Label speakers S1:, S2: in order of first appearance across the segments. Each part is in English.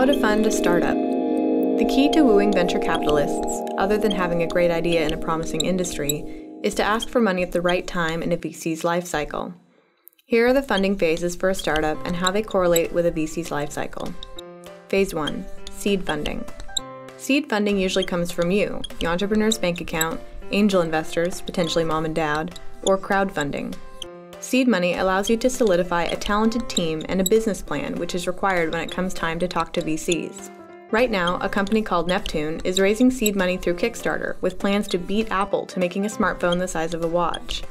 S1: How to fund a startup. The key to wooing venture capitalists, other than having a great idea in a promising industry, is to ask for money at the right time in a VC's life cycle. Here are the funding phases for a startup and how they correlate with a VC's life cycle. Phase 1. Seed funding. Seed funding usually comes from you, the entrepreneur's bank account, angel investors, potentially mom and dad, or crowdfunding. Seed money allows you to solidify a talented team and a business plan, which is required when it comes time to talk to VCs. Right now, a company called Neptune is raising seed money through Kickstarter with plans to beat Apple to making a smartphone the size of a watch.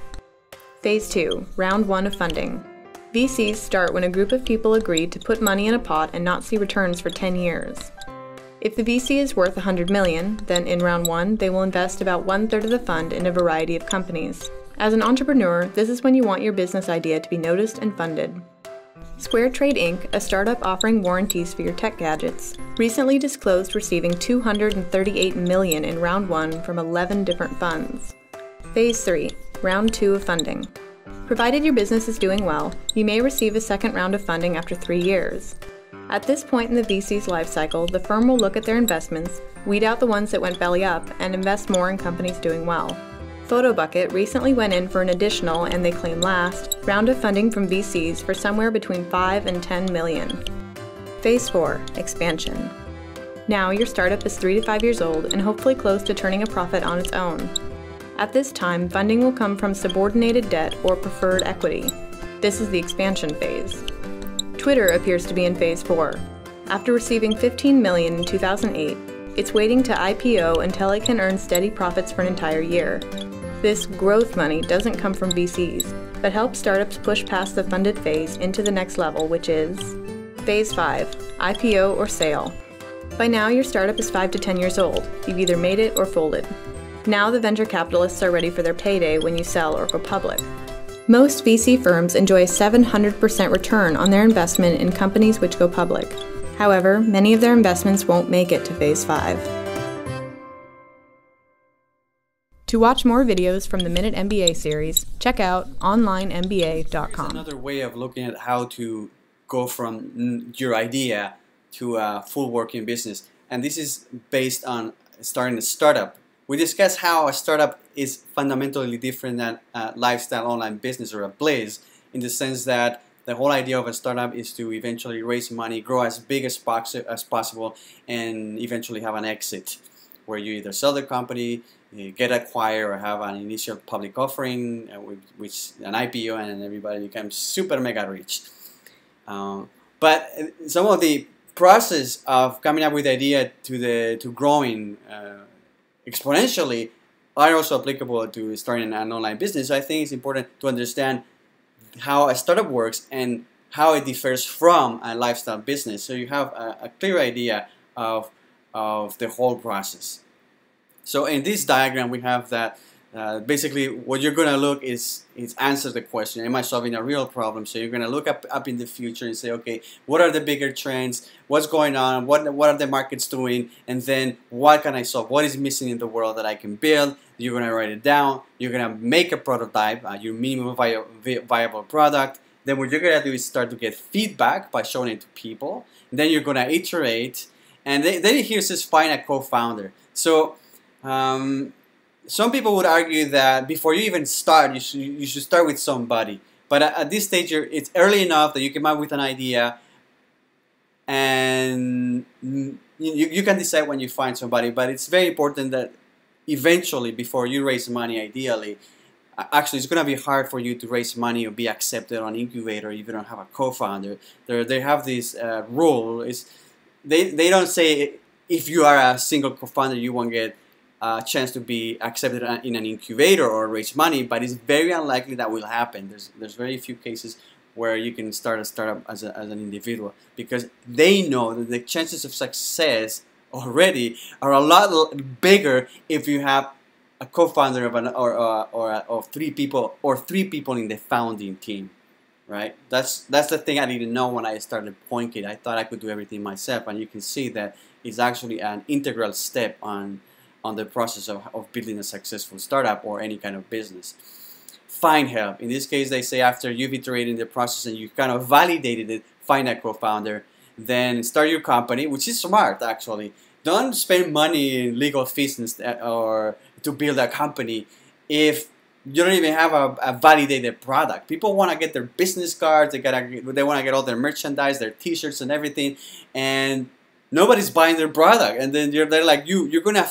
S1: Phase 2. Round 1 of funding. VCs start when a group of people agree to put money in a pot and not see returns for 10 years. If the VC is worth $100 million, then in round 1, they will invest about 1/3 of the fund in a variety of companies. As an entrepreneur, this is when you want your business idea to be noticed and funded. Square Trade Inc., a startup offering warranties for your tech gadgets, recently disclosed receiving $238 million in round 1 from 11 different funds. Phase 3. Round 2 of funding. Provided your business is doing well, you may receive a second round of funding after 3 years. At this point in the VC's life cycle, the firm will look at their investments, weed out the ones that went belly up, and invest more in companies doing well. Photobucket recently went in for an additional, and they claim last, round of funding from VCs for somewhere between $5 and $10 million. Phase 4. Expansion. Now your startup is 3 to 5 years old and hopefully close to turning a profit on its own. At this time, funding will come from subordinated debt or preferred equity. This is the expansion phase. Twitter appears to be in Phase 4. After receiving $15 million in 2008, it's waiting to IPO until it can earn steady profits for an entire year. This growth money doesn't come from VCs, but helps startups push past the funded phase into the next level, which is Phase 5, IPO or sale. By now, your startup is 5 to 10 years old. You've either made it or folded. Now the venture capitalists are ready for their payday when you sell or go public. Most VC firms enjoy a 700% return on their investment in companies which go public. However, many of their investments won't make it to Phase 5. To watch more videos from the Minute MBA series, check out onlinemba.com.
S2: There's another way of looking at how to go from your idea to a full working business, and this is based on starting a startup. We discussed how a startup is fundamentally different than a lifestyle online business or a Blaze, in the sense that the whole idea of a startup is to eventually raise money, grow as big as possible, and eventually have an exit, where you either sell the company, get acquired, or have an initial public offering, which an IPO, and everybody becomes super mega rich. But some of the process of coming up with the idea to growing exponentially are also applicable to starting an online business. So I think it's important to understand how a startup works and how it differs from a lifestyle business, so you have a clear idea of the whole process. So in this diagram, we have that basically what you're going to look is answer the question, am I solving a real problem? So you're going to look up in the future and say, okay, what are the bigger trends? What's going on? What are the markets doing? And then what can I solve? What is missing in the world that I can build? You're going to write it down. You're going to make a prototype, your minimum viable product. Then what you're going to do is start to get feedback by showing it to people. And then you're going to iterate. And then here it says find a co-founder. So some people would argue that before you even start, you should start with somebody. But at this stage, it's early enough that you come up with an idea, and you can decide when you find somebody. But it's very important that eventually, before you raise money, ideally, actually it's going to be hard for you to raise money or be accepted on incubator if you don't have a co-founder. They have this rule. They don't say if you are a single co-founder you won't get a chance to be accepted in an incubator or raise money, but it's very unlikely that will happen. There's very few cases where you can start a startup as an individual, because they know that the chances of success already are a lot bigger if you have a co-founder of 3 people or 3 people in the founding team, right? That's the thing I didn't know when I started PointKit. I thought I could do everything myself, and you can see that it's actually an integral step on the process of building a successful startup or any kind of business. Find help. In this case, they say after you've iterated the process and you kind of validated it, find a co-founder. then start your company, which is smart actually. Don't spend money in legal fees or to build a company if you don't even have a validated product. People want to get their business cards, they want to get all their merchandise, their t-shirts and everything, and nobody's buying their product. And then they're like, you're going to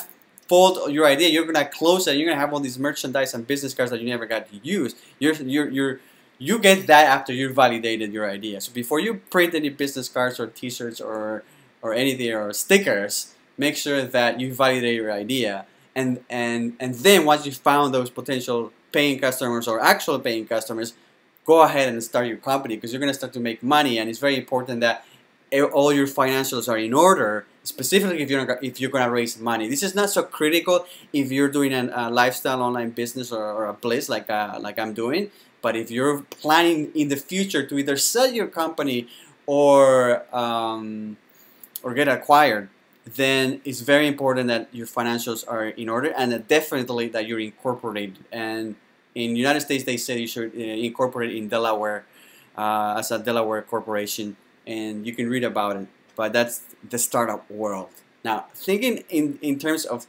S2: fold your idea, you're going to close it, and you're going to have all these merchandise and business cards that you never got to use. You get that after you validated your idea. So before you print any business cards or t-shirts or anything or stickers, make sure that you validate your idea. And then once you found those potential paying customers or actual paying customers, go ahead and start your company, because you're going to start to make money. And it's very important that all your financials are in order, specifically if you're going to raise money. This is not so critical if you're doing a lifestyle online business or a bliss like I'm doing. But if you're planning in the future to either sell your company or get acquired, then it's very important that your financials are in order, and that definitely that you're incorporated. And in the United States, they say you should incorporate in Delaware as a Delaware corporation, and you can read about it. But that's the startup world. Now, thinking in terms of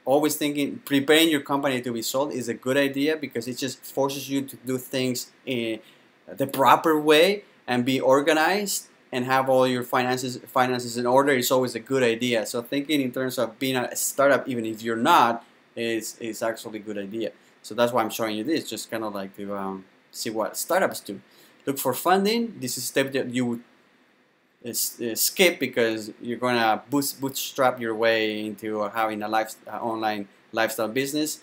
S2: always thinking preparing your company to be sold is a good idea, because it just forces you to do things in the proper way and be organized and have all your finances in order is always a good idea. So thinking in terms of being a startup, even if you're not, is actually a good idea. So that's why I'm showing you this, just kind of like to see what startups do. Look for funding. This is a step that you would skip, because you're going to bootstrap your way into having a online lifestyle business.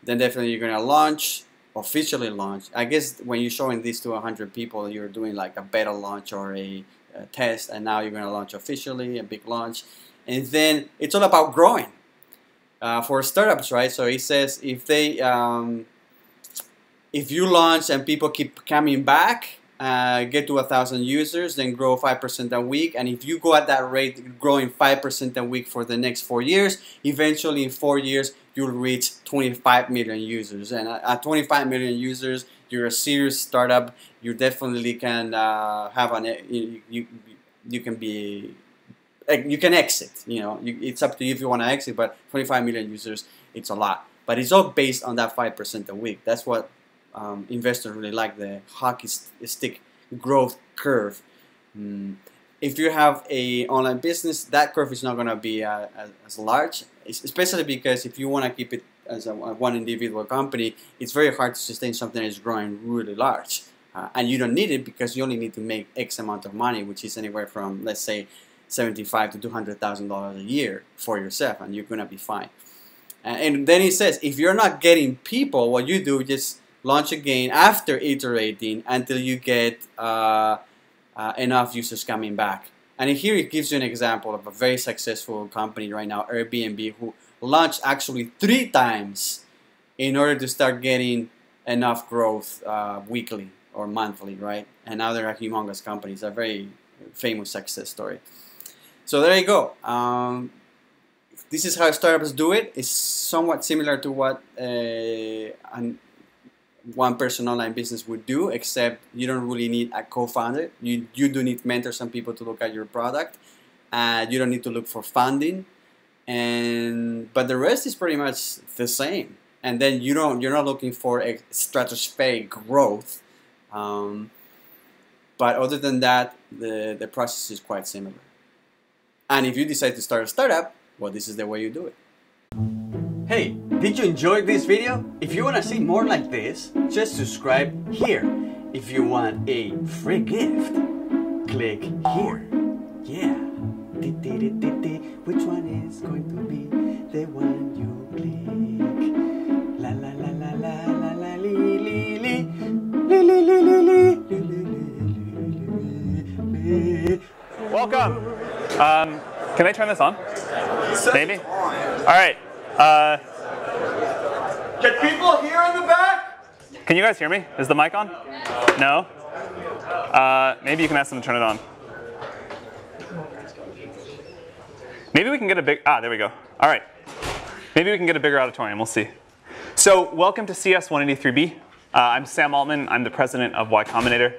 S2: Then definitely you're going to officially launch. I guess when you're showing this to 100 people, you're doing like a beta launch or a test, and now you're going to launch officially, a big launch. And then it's all about growing for startups, right? So it says if you launch and people keep coming back, get to 1,000 users, then grow 5% a week. And if you go at that rate, growing 5% a week for the next 4 years, eventually in 4 years, you'll reach 25 million users. And at 25 million users, you're a serious startup. You definitely can have you can exit. You know, it's up to you if you want to exit. But 25 million users, it's a lot. But it's all based on that 5% a week. That's what investors really like, the hockey stick growth curve. If you have a online business, that curve is not going to be as large, especially because if you want to keep it as one individual company, it's very hard to sustain something that is growing really large. And you don't need it, because you only need to make X amount of money, which is anywhere from, let's say, $75,000 to $200,000 a year for yourself, and you're going to be fine. And then it says, if you're not getting people, what you do is just launch again after iterating until you get enough users coming back. And here it gives you an example of a very successful company right now, Airbnb, who launched actually 3 times in order to start getting enough growth weekly or monthly, right? And now they're a humongous company. It's a very famous success story. So there you go. This is how startups do it. It's somewhat similar to what one-person online business would do, except you don't really need a co-founder. You do need mentors and people to look at your product. You don't need to look for funding, but the rest is pretty much the same. And then you're not looking for a stratospheric growth. But other than that, the process is quite similar. And if you decide to start a startup, well, this is the way you do it. Hey, did you enjoy this video? If you want to see more like this, just subscribe here. If you want a free gift, click here. Yeah. Which one is going to be the one you click? La la la la la la la li li li li li li li li.
S3: Welcome. Can I turn this on? Maybe? All right.
S2: Can people hear in the back?
S3: Can you guys hear me? Is the mic on? No? Maybe you can ask them to turn it on. Maybe we can get a big, there we go. All right. Maybe we can get a bigger auditorium, we'll see. So welcome to CS 183B. I'm Sam Altman, I'm the president of Y Combinator.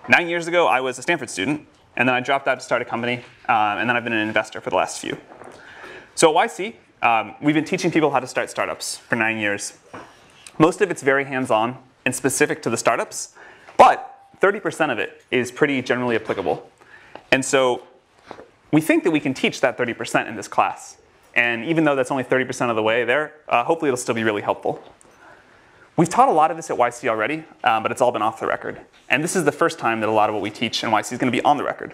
S3: 9 years ago, I was a Stanford student, and then I dropped out to start a company, and then I've been an investor for the last few. So at YC, we've been teaching people how to start startups for 9 years. Most of it's very hands-on and specific to the startups, but 30% of it is pretty generally applicable. And so we think that we can teach that 30% in this class. And even though that's only 30% of the way there, hopefully it'll still be really helpful. We've taught a lot of this at YC already, but it's all been off the record. And this is the first time that a lot of what we teach in YC is going to be on the record.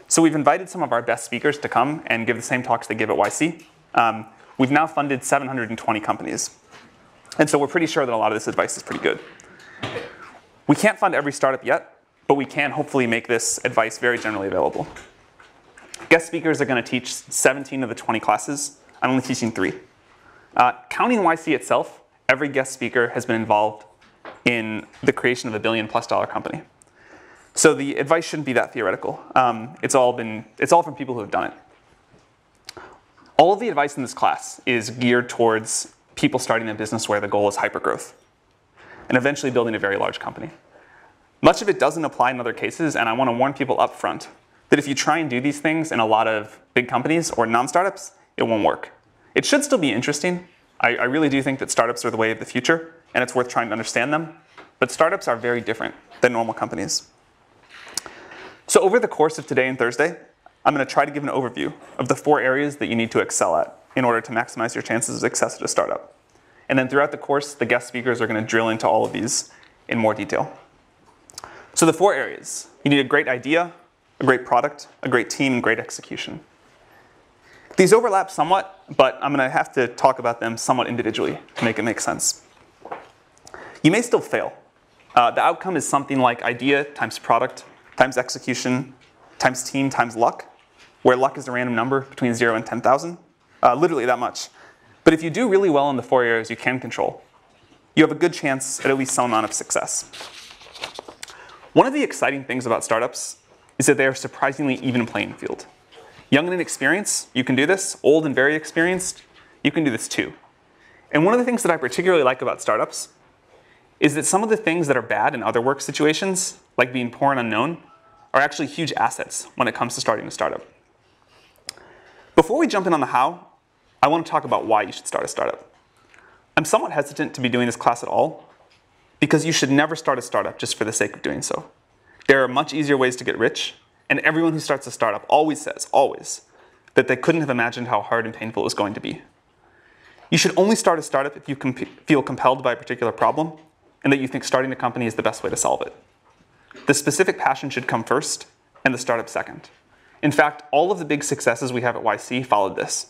S3: So we've invited some of our best speakers to come and give the same talks they give at YC. We've now funded 720 companies. And so we're pretty sure that a lot of this advice is pretty good. We can't fund every startup yet, but we can hopefully make this advice very generally available. Guest speakers are going to teach 17 of the 20 classes. I'm only teaching 3. Counting YC itself, every guest speaker has been involved in the creation of a $1 billion+ company. So the advice shouldn't be that theoretical. It's all from people who have done it. All of the advice in this class is geared towards people starting a business where the goal is hypergrowth and eventually building a very large company. Much of it doesn't apply in other cases, and I want to warn people up front that if you try and do these things in a lot of big companies or non-startups, it won't work. It should still be interesting. I really do think that startups are the way of the future, and it's worth trying to understand them. But startups are very different than normal companies. So over the course of today and Thursday, I'm going to try to give an overview of the 4 areas that you need to excel at in order to maximize your chances of success at a startup. And then throughout the course, the guest speakers are going to drill into all of these in more detail. So the 4 areas. You need a great idea, a great product, a great team, and great execution. These overlap somewhat, but I'm going to have to talk about them somewhat individually to make it make sense. You may still fail. The outcome is something like idea times product times execution times team times luck, where luck is a random number between 0 and 10,000, literally that much. But if you do really well in the 4 areas you can control, you have a good chance at least some amount of success. One of the exciting things about startups is that they are surprisingly even playing field. Young and inexperienced, you can do this. Old and very experienced, you can do this too. And one of the things that I particularly like about startups is that some of the things that are bad in other work situations, like being poor and unknown, are actually huge assets when it comes to starting a startup. Before we jump in on the how, I want to talk about why you should start a startup. I'm somewhat hesitant to be doing this class at all, because you should never start a startup just for the sake of doing so. There are much easier ways to get rich, and everyone who starts a startup always says, that they couldn't have imagined how hard and painful it was going to be. You should only start a startup if you feel compelled by a particular problem, and that you think starting a company is the best way to solve it. The specific passion should come first, and the startup second. In fact, all of the big successes we have at YC followed this.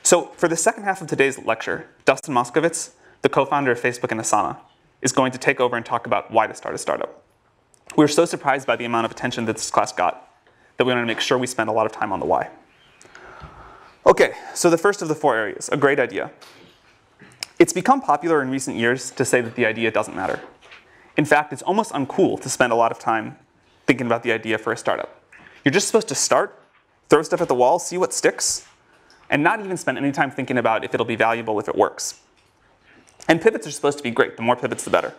S3: So for the second half of today's lecture, Dustin Moskovitz, the co-founder of Facebook and Asana, is going to take over and talk about why to start a startup. We were so surprised by the amount of attention that this class got that we wanted to make sure we spend a lot of time on the why. Okay, so the first of the 4 areas, a great idea. It's become popular in recent years to say that the idea doesn't matter. In fact, it's almost uncool to spend a lot of time thinking about the idea for a startup. You're just supposed to start, throw stuff at the wall, see what sticks, and not even spend any time thinking about if it'll be valuable if it works. And pivots are supposed to be great. The more pivots, the better.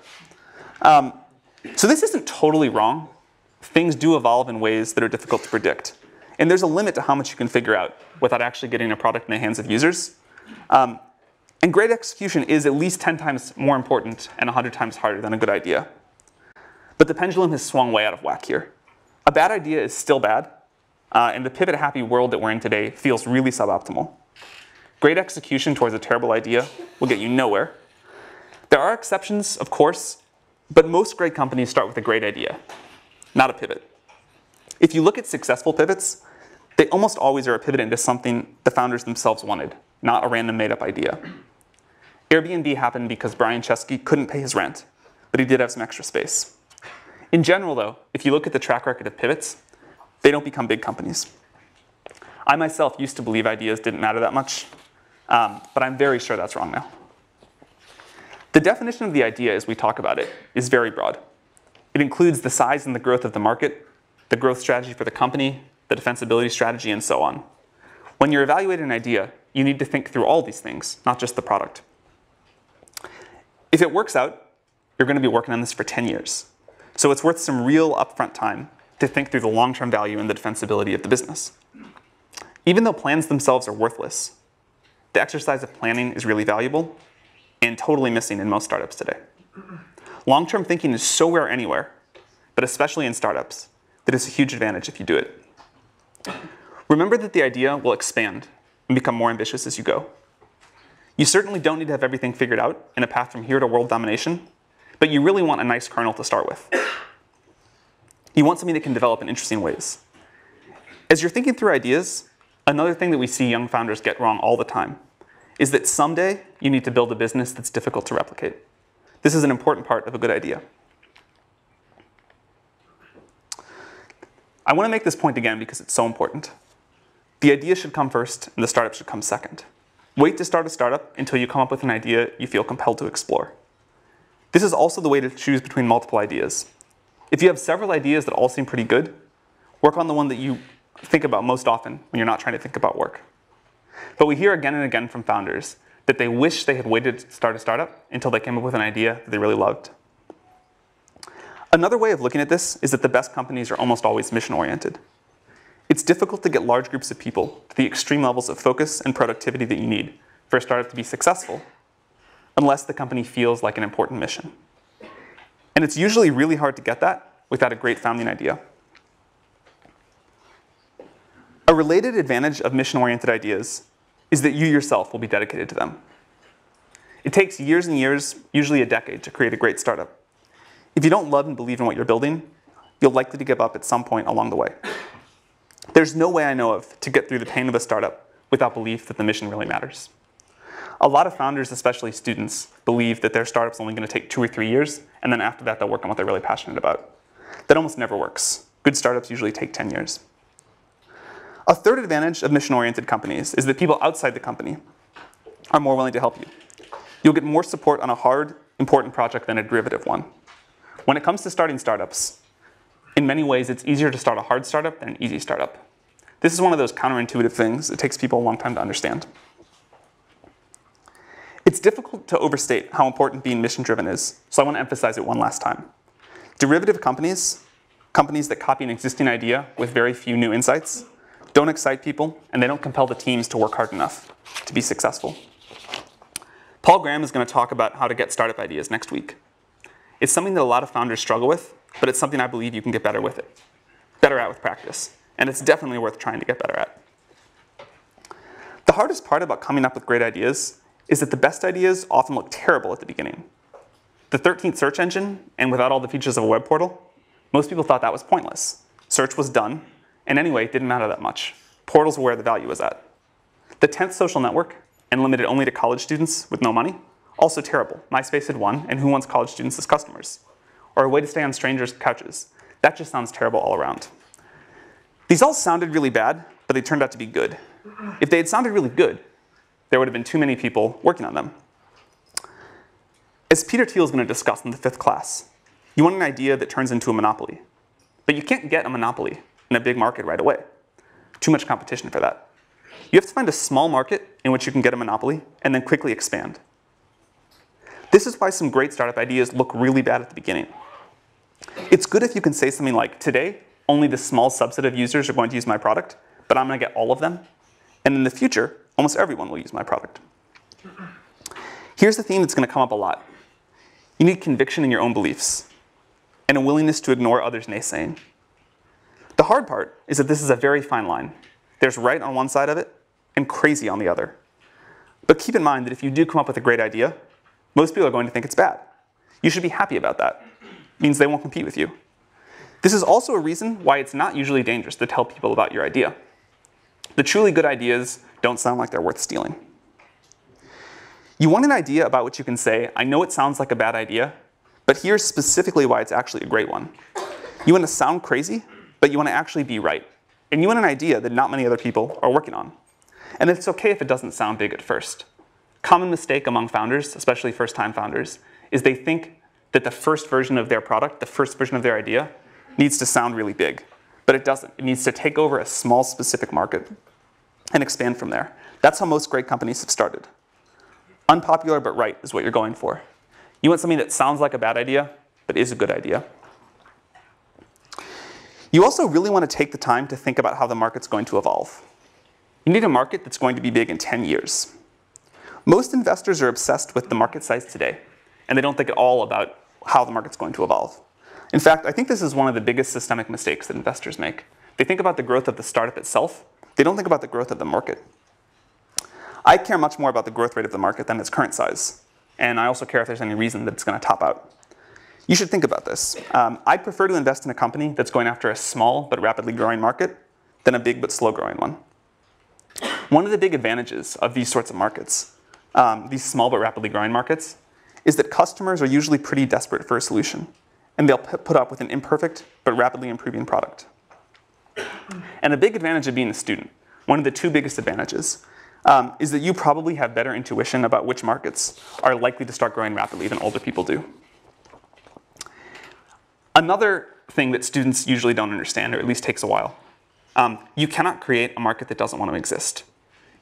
S3: So this isn't totally wrong. Things do evolve in ways that are difficult to predict. And there's a limit to how much you can figure out without actually getting a product in the hands of users. And great execution is at least 10 times more important and 100 times harder than a good idea. But the pendulum has swung way out of whack here. A bad idea is still bad, and the pivot-happy world that we're in today feels really suboptimal. Great execution towards a terrible idea will get you nowhere. There are exceptions, of course, but most great companies start with a great idea, not a pivot. If you look at successful pivots, they almost always are a pivot into something the founders themselves wanted, not a random made-up idea. Airbnb happened because Brian Chesky couldn't pay his rent, but he did have some extra space. In general, though, if you look at the track record of pivots, they don't become big companies. I myself used to believe ideas didn't matter that much, but I'm very sure that's wrong now. The definition of the idea as we talk about it is very broad. It includes the size and the growth of the market, the growth strategy for the company, the defensibility strategy, and so on. When you're evaluating an idea, you need to think through all these things, not just the product. If it works out, you're going to be working on this for 10 years. So it's worth some real upfront time to think through the long-term value and the defensibility of the business. Even though plans themselves are worthless, the exercise of planning is really valuable and totally missing in most startups today. Long-term thinking is so rare anywhere, but especially in startups, that it's a huge advantage if you do it. Remember that the idea will expand and become more ambitious as you go. You certainly don't need to have everything figured out in a path from here to world domination, but you really want a nice kernel to start with. You want something that can develop in interesting ways. As you're thinking through ideas, another thing that we see young founders get wrong all the time is that someday you need to build a business that's difficult to replicate. This is an important part of a good idea. I want to make this point again because it's so important. The idea should come first and the startup should come second. Wait to start a startup until you come up with an idea you feel compelled to explore. This is also the way to choose between multiple ideas. If you have several ideas that all seem pretty good, work on the one that you think about most often when you're not trying to think about work. But we hear again and again from founders that they wish they had waited to start a startup until they came up with an idea that they really loved. Another way of looking at this is that the best companies are almost always mission-oriented. It's difficult to get large groups of people to the extreme levels of focus and productivity that you need for a startup to be successful, unless the company feels like an important mission. And it's usually really hard to get that without a great founding idea. A related advantage of mission-oriented ideas is that you yourself will be dedicated to them. It takes years and years, usually a decade, to create a great startup. If you don't love and believe in what you're building, you'll likely to give up at some point along the way. There's no way I know of to get through the pain of a startup without belief that the mission really matters. A lot of founders, especially students, believe that their startup's only going to take 2 or 3 years, and then after that they'll work on what they're really passionate about. That almost never works. Good startups usually take 10 years. A third advantage of mission-oriented companies is that people outside the company are more willing to help you. You'll get more support on a hard, important project than a derivative one. When it comes to starting startups, in many ways it's easier to start a hard startup than an easy startup. This is one of those counterintuitive things that takes people a long time to understand. It's difficult to overstate how important being mission-driven is, so I want to emphasize it one last time. Derivative companies, companies that copy an existing idea with very few new insights, don't excite people, and they don't compel the teams to work hard enough to be successful. Paul Graham is going to talk about how to get startup ideas next week. It's something that a lot of founders struggle with, but it's something I believe you can get better at with practice, and it's definitely worth trying to get better at. The hardest part about coming up with great ideas is that the best ideas often look terrible at the beginning. The 13th search engine, and without all the features of a web portal, most people thought that was pointless. Search was done, and anyway, it didn't matter that much. Portals were where the value was at. The 10th social network, and limited only to college students with no money, also terrible. MySpace had won, and who wants college students as customers? Or a way to stay on strangers' couches. That just sounds terrible all around. These all sounded really bad, but they turned out to be good. If they had sounded really good, there would have been too many people working on them. As Peter Thiel is going to discuss in the 5th class, you want an idea that turns into a monopoly. But you can't get a monopoly in a big market right away. Too much competition for that. You have to find a small market in which you can get a monopoly and then quickly expand. This is why some great startup ideas look really bad at the beginning. It's good if you can say something like, today, only this small subset of users are going to use my product, but I'm going to get all of them. And in the future, almost everyone will use my product. Here's the theme that's going to come up a lot. You need conviction in your own beliefs and a willingness to ignore others' naysaying. The hard part is that this is a very fine line. There's right on one side of it and crazy on the other. But keep in mind that if you do come up with a great idea, most people are going to think it's bad. You should be happy about that. It means they won't compete with you. This is also a reason why it's not usually dangerous to tell people about your idea. The truly good ideas don't sound like they're worth stealing. You want an idea about which you can say, I know it sounds like a bad idea, but here's specifically why it's actually a great one. You want to sound crazy, but you want to actually be right. And you want an idea that not many other people are working on. And it's okay if it doesn't sound big at first. Common mistake among founders, especially first-time founders, is they think that the first version of their product, the first version of their idea, needs to sound really big. But it doesn't. It needs to take over a small specific market and expand from there. That's how most great companies have started. Unpopular but right is what you're going for. You want something that sounds like a bad idea, but is a good idea. You also really want to take the time to think about how the market's going to evolve. You need a market that's going to be big in 10 years. Most investors are obsessed with the market size today, and they don't think at all about how the market's going to evolve. In fact, I think this is one of the biggest systemic mistakes that investors make. They think about the growth of the startup itself. They don't think about the growth of the market. I care much more about the growth rate of the market than its current size, and I also care if there's any reason that it's going to top out. You should think about this. I'd prefer to invest in a company that's going after a small but rapidly growing market than a big but slow growing one. One of the big advantages of these sorts of markets, these small but rapidly growing markets, is that customers are usually pretty desperate for a solution, and they'll put up with an imperfect but rapidly improving product. And a big advantage of being a student, one of the two biggest advantages, is that you probably have better intuition about which markets are likely to start growing rapidly than older people do. Another thing that students usually don't understand, or at least takes a while, you cannot create a market that doesn't want to exist.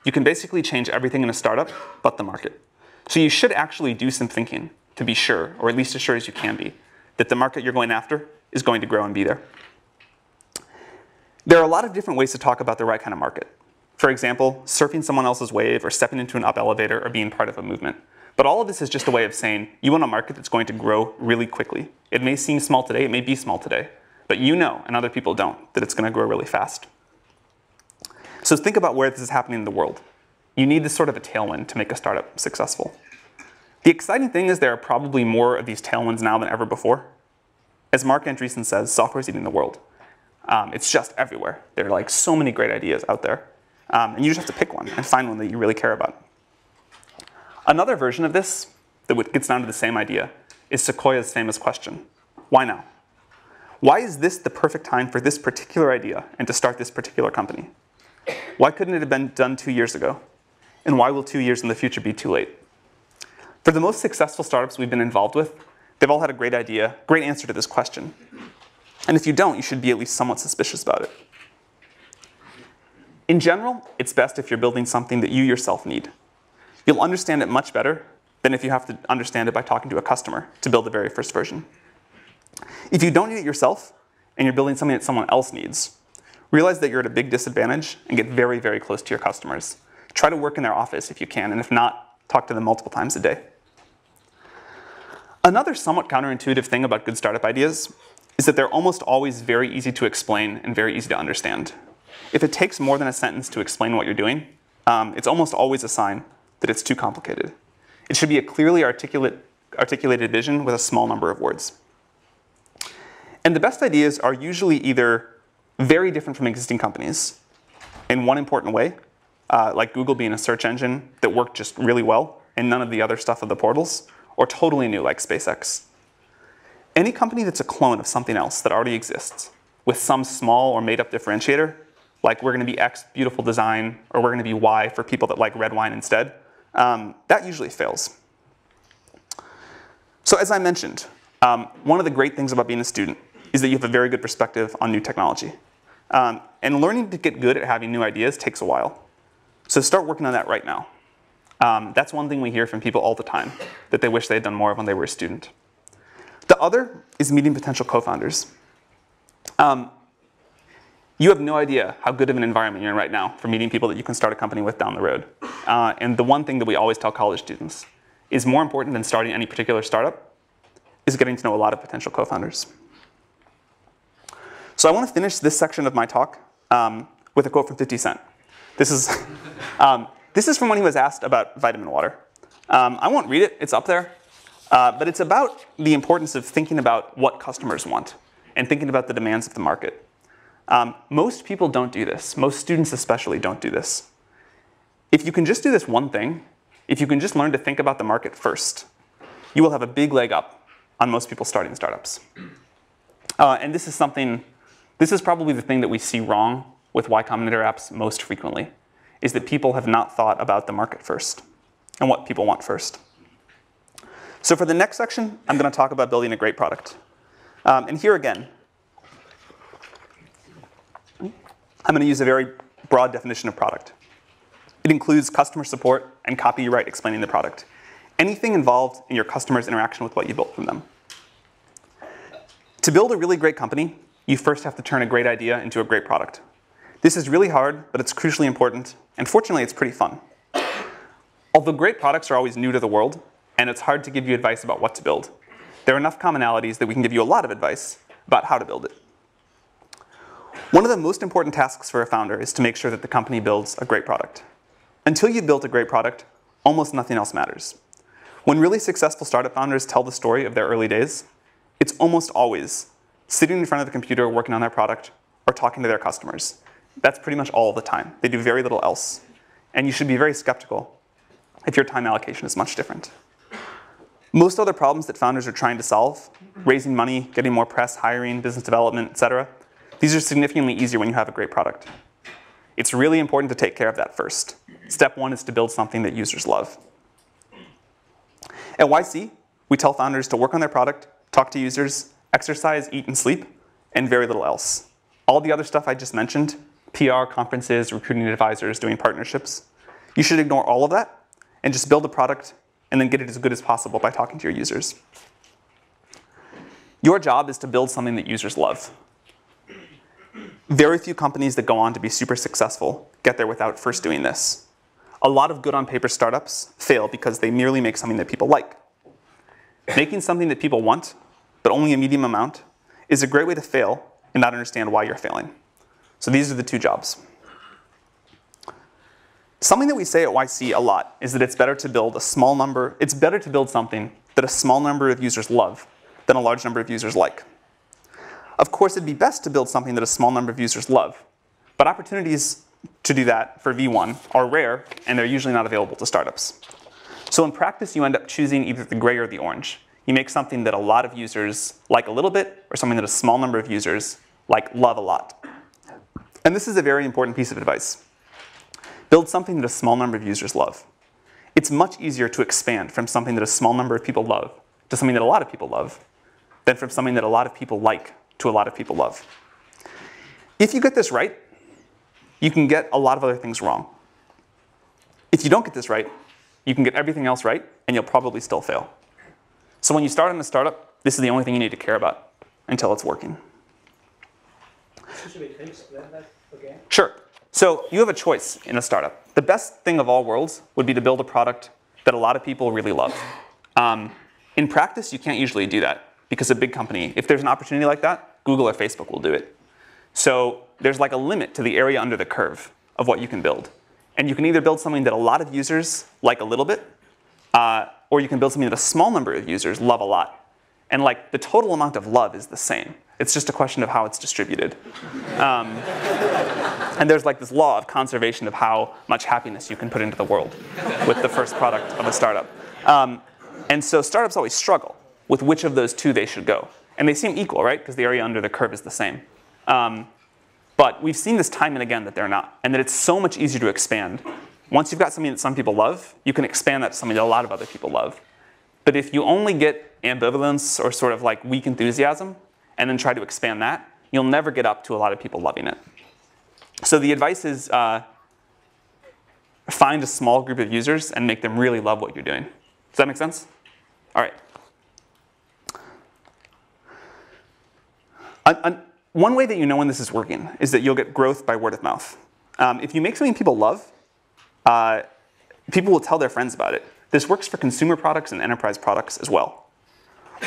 S3: You can basically change everything in a startup but the market. So you should actually do some thinking to be sure, or at least as sure as you can be, that the market you're going after is going to grow and be there. There are a lot of different ways to talk about the right kind of market. For example, surfing someone else's wave, or stepping into an up elevator, or being part of a movement. But all of this is just a way of saying you want a market that's going to grow really quickly. It may seem small today, it may be small today, but you know, and other people don't, that it's going to grow really fast. So think about where this is happening in the world. You need this sort of a tailwind to make a startup successful. The exciting thing is there are probably more of these tailwinds now than ever before. As Mark Andreessen says, software is eating the world. It's just everywhere. There are like so many great ideas out there. And you just have to pick one and find one that you really care about. Another version of this that gets down to the same idea is Sequoia's famous question, why now? Why is this the perfect time for this particular idea and to start this particular company? Why couldn't it have been done 2 years ago? And why will 2 years in the future be too late? For the most successful startups we've been involved with, they've all had a great idea, great answer to this question. And if you don't, you should be at least somewhat suspicious about it. In general, it's best if you're building something that you yourself need. You'll understand it much better than if you have to understand it by talking to a customer to build the very first version. If you don't need it yourself, and you're building something that someone else needs, realize that you're at a big disadvantage and get very, very close to your customers. Try to work in their office if you can, and if not, talk to them multiple times a day. Another somewhat counterintuitive thing about good startup ideas is that they're almost always very easy to explain and very easy to understand. If it takes more than a sentence to explain what you're doing, it's almost always a sign that it's too complicated. It should be a clearly articulated vision with a small number of words. And the best ideas are usually either very different from existing companies in one important way, like Google being a search engine that worked just really well and none of the other stuff of the portals, or totally new like SpaceX. Any company that's a clone of something else that already exists with some small or made up differentiator, like we're going to be X beautiful design, or we're going to be Y for people that like red wine instead, that usually fails. So as I mentioned, one of the great things about being a student is that you have a very good perspective on new technology. And learning to get good at having new ideas takes a while. So start working on that right now. That's one thing we hear from people all the time, that they wish they had done more of when they were a student. The other is meeting potential co-founders. You have no idea how good of an environment you're in right now for meeting people that you can start a company with down the road. And the one thing that we always tell college students is more important than starting any particular startup is getting to know a lot of potential co-founders. So I want to finish this section of my talk with a quote from 50 Cent. This is from when he was asked about vitamin water. I won't read it, it's up there. But it's about the importance of thinking about what customers want and thinking about the demands of the market. Most people don't do this. Most students especially don't do this. If you can just do this one thing, if you can just learn to think about the market first, you will have a big leg up on most people starting startups. And this is probably the thing that we see wrong with Y Combinator apps most frequently, is that people have not thought about the market first and what people want first. So for the next section, I'm going to talk about building a great product. And here again, I'm going to use a very broad definition of product. It includes customer support and copyright explaining the product. Anything involved in your customer's interaction with what you built from them. To build a really great company, you first have to turn a great idea into a great product. This is really hard, but it's crucially important, and fortunately it's pretty fun. Although great products are always new to the world, and it's hard to give you advice about what to build, there are enough commonalities that we can give you a lot of advice about how to build it. One of the most important tasks for a founder is to make sure that the company builds a great product. Until you've built a great product, almost nothing else matters. When really successful startup founders tell the story of their early days, it's almost always sitting in front of the computer working on their product or talking to their customers. That's pretty much all the time. They do very little else. And you should be very skeptical if your time allocation is much different. Most other problems that founders are trying to solve, raising money, getting more press, hiring, business development, etc., these are significantly easier when you have a great product. It's really important to take care of that first. Step one is to build something that users love. At YC, we tell founders to work on their product, talk to users, exercise, eat, and sleep, and very little else. All the other stuff I just mentioned, PR, conferences, recruiting advisors, doing partnerships, you should ignore all of that and just build a product and then get it as good as possible by talking to your users. Your job is to build something that users love. Very few companies that go on to be super successful get there without first doing this. A lot of good on paper startups fail because they merely make something that people like. Making something that people want, but only a medium amount, is a great way to fail and not understand why you're failing. So these are the two jobs. Something that we say at YC a lot is that it's better to build something that a small number of users love than a large number of users like. Of course, it'd be best to build something that a small number of users love, but opportunities to do that for V1 are rare, and they're usually not available to startups. So in practice, you end up choosing either the gray or the orange. You make something that a lot of users like a little bit, or something that a small number of users love a lot. And this is a very important piece of advice. Build something that a small number of users love. It's much easier to expand from something that a small number of people love to something that a lot of people love than from something that a lot of people like to a lot of people love. If you get this right, you can get a lot of other things wrong. If you don't get this right, you can get everything else right, and you'll probably still fail. So when you start in a startup, this is the only thing you need to care about until it's working.
S4: Should we explain that again?
S3: Sure. So you have a choice in a startup. The best thing of all worlds would be to build a product that a lot of people really love. In practice, you can't usually do that because a big company, if there's an opportunity like that, Google or Facebook will do it. So there's a limit to the area under the curve of what you can build. And you can either build something that a lot of users like a little bit, or you can build something that a small number of users love a lot. And the total amount of love is the same. It's just a question of how it's distributed. And there's this law of conservation of how much happiness you can put into the world with the first product of a startup. And so startups always struggle with which of those two they should go. And they seem equal, right? Because the area under the curve is the same. But we've seen this time and again that they're not, and that it's so much easier to expand. Once you've got something that some people love, you can expand that to something that a lot of other people love. But if you only get ambivalence or sort of weak enthusiasm, and then try to expand that, you'll never get up to a lot of people loving it. So the advice is find a small group of users and make them really love what you're doing. Does that make sense? All right. One way that you know when this is working is that you'll get growth by word of mouth. If you make something people love, people will tell their friends about it. This works for consumer products and enterprise products as well.